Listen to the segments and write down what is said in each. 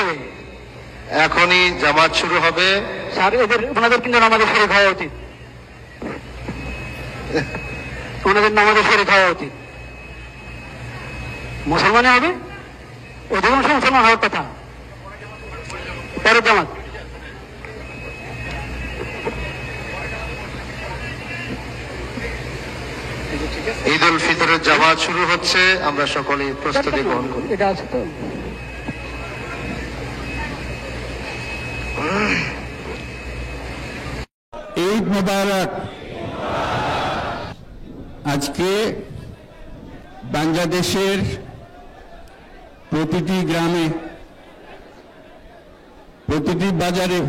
হবে। এখনই জামাত শুরু হবে। স্যার ওনাদের কিন্তু নামাজের শরীক হওয়া উচিত, ওনাদের নামাজের শরীক হওয়া উচিত। মুসলমানে হবে, অধিকাংশ মুসলমান হওয়ার কথা। পরের জামাত ঈদ উল ফিতরের জামাত শুরু হচ্ছে, আমরা সকলে প্রস্তুতি গ্রহণ করি। এটা আছে তো। ঈদ মোবারক। আজকে বাংলাদেশের প্রতিটি গ্রামে, প্রতিটি বাজারে,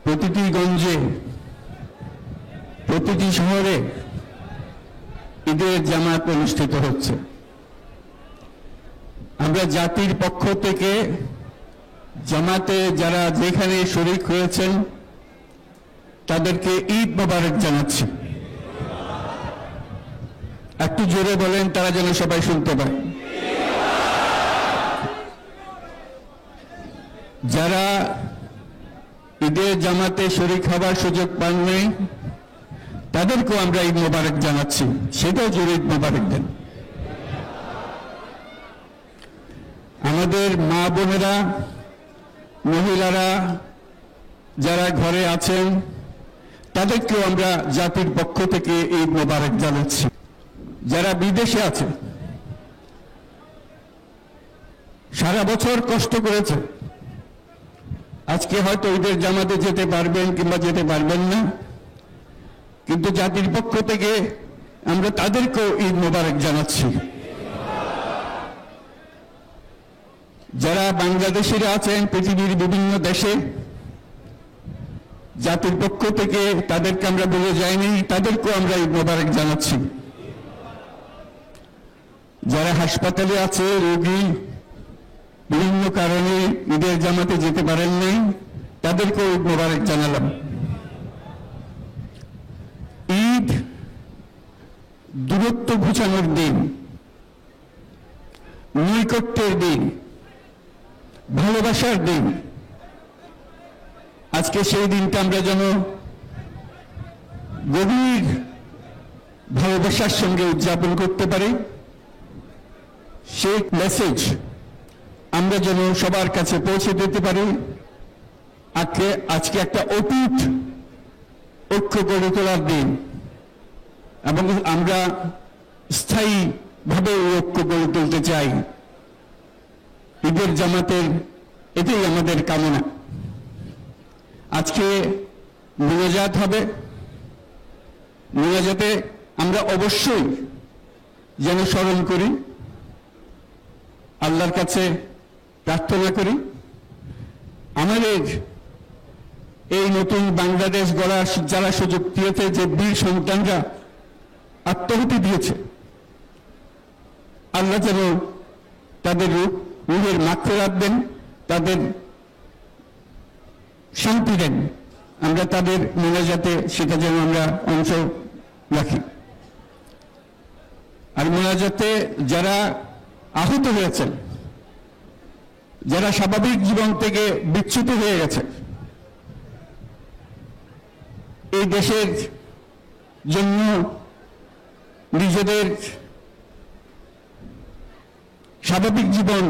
প্রতিটি গঞ্জে, প্রতিটি শহরে ঈদের জামাত অনুষ্ঠিত হচ্ছে। আমরা জাতির পক্ষ থেকে জামাতে যারা যেখানে শরীক হয়েছেন তাদেরকে ঈদ মোবারক জানাচ্ছি। একটু জোরে বলেন, তারা যেন সবাই শুনতে পায়। যারা ঈদের জামাতে শরীক হবার সুযোগ পাননি তাদেরকেও আমরা ঈদ মোবারক জানাচ্ছি, সেটাও জোরে ঈদ মোবারক দেন। আমাদের মা বোনেরা, মহিলারা যারা ঘরে আছেন তাদেরকেও আমরা জাতির পক্ষ থেকে ঈদ মোবারক জানাচ্ছি। যারা বিদেশে আছে, সারা বছর কষ্ট করেছে, আজকে হয়তো ঈদের জামাতে যেতে পারবেন কিংবা যেতে পারবেন না, কিন্তু জাতির পক্ষ থেকে আমরা তাদেরকেও ঈদ মোবারক জানাচ্ছি। যারা বাংলাদেশিরা আছেন পৃথিবীর বিভিন্ন দেশে, জাতির পক্ষ থেকে তাদেরকে আমরা বলে যাইনি, তাদেরকেও আমরা ঈদ মোবারক জানাচ্ছি। যারা হাসপাতালে আছে, রোগী, বিভিন্ন কারণে ঈদের জামাতে যেতে পারেন নাই, তাদেরকেও ঈদ মোবারক জানালাম। ঈদ দূরত্ব ঘুচানোর দিন, নৈকট্যের দিন, ভালোবাসার দিন। আজকে সেই দিনটা আমরা যেন গভীর ভালোবাসার সঙ্গে উদযাপন করতে পারি, সেই মেসেজ আমরা যেন সবার কাছে পৌঁছে দিতে পারি। আজকে একটা অটুট ঐক্য গড়ে তোলার দিন, এবং আমরা স্থায়ীভাবে এই ঐক্য গড়ে তুলতে চাই। ঈদের জামাতের এটাই আমাদের কামনা। আজকে মোনাজাত হবে, মোনাজাতে আমরা অবশ্যই যেন স্মরণ করি, আল্লাহর কাছে প্রার্থনা করি আমাদের এই নতুন বাংলাদেশ গড়ার যারা সুযোগ দিয়েছে, যে বীর সন্তানরা আত্মাহুতি দিয়েছে, আল্লাহ যেন তাদের রূহের মাগফিরাত দেন, তাদের শান্তি দেন। আমরা তাদের মোনাজাতে সেটা যেন আমরা অংশ রাখি। আর মোনাজাতে যারা আহত হয়েছেন, যারা স্বাভাবিক জীবন থেকে বিচ্যুত হয়ে গেছে, এই দেশের জন্য নিজেদের স্বাভাবিক জীবন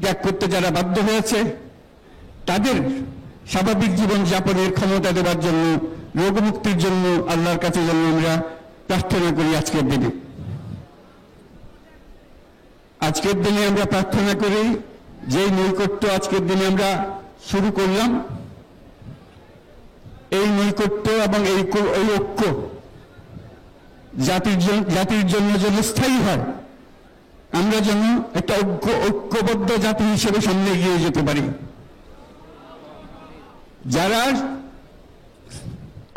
ত্যাগ করতে যারা বাধ্য হয়েছে, তাদের স্বাভাবিক জীবন যাপনের ক্ষমতা দেওয়ার জন্য, রোগমুক্তির জন্য আল্লাহর কাছে যেন আমরা প্রার্থনা করি। আজকের দিনে আমরা প্রার্থনা করি, যেই নৈকট্য আজকের দিনে আমরা শুরু করলাম, এই নৈকট্য এবং এই ঐক্য জাতির জন্য যেন স্থায়ী হয়, আমরা যেন একটা ঐক্যবদ্ধ জাতি হিসেবে সামনে এগিয়ে যেতে পারি। যারা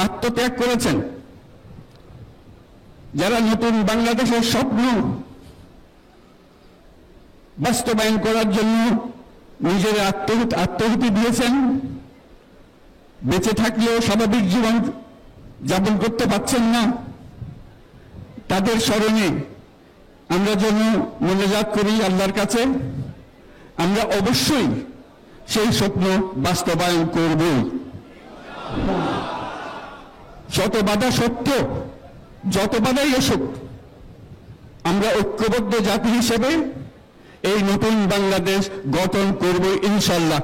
আত্মত্যাগ করেছেন, যারা নতুন বাংলাদেশের স্বপ্ন বাস্তবায়ন করার জন্য নিজের আত্মাহুতি দিয়েছেন, বেঁচে থাকলেও স্বাভাবিক জীবন যাপন করতে পারছেন না, তাদের স্মরণে আমরা যেন মোনাজাত করি আল্লাহর কাছে, আমরা অবশ্যই সেই স্বপ্ন বাস্তবায়ন করবই। শত বাধা সত্ত্বেও, যত বাধাই এসুক, আমরা ঐক্যবদ্ধ জাতি হিসেবে এই নতুন বাংলাদেশ গঠন করব ইনশাল্লাহ।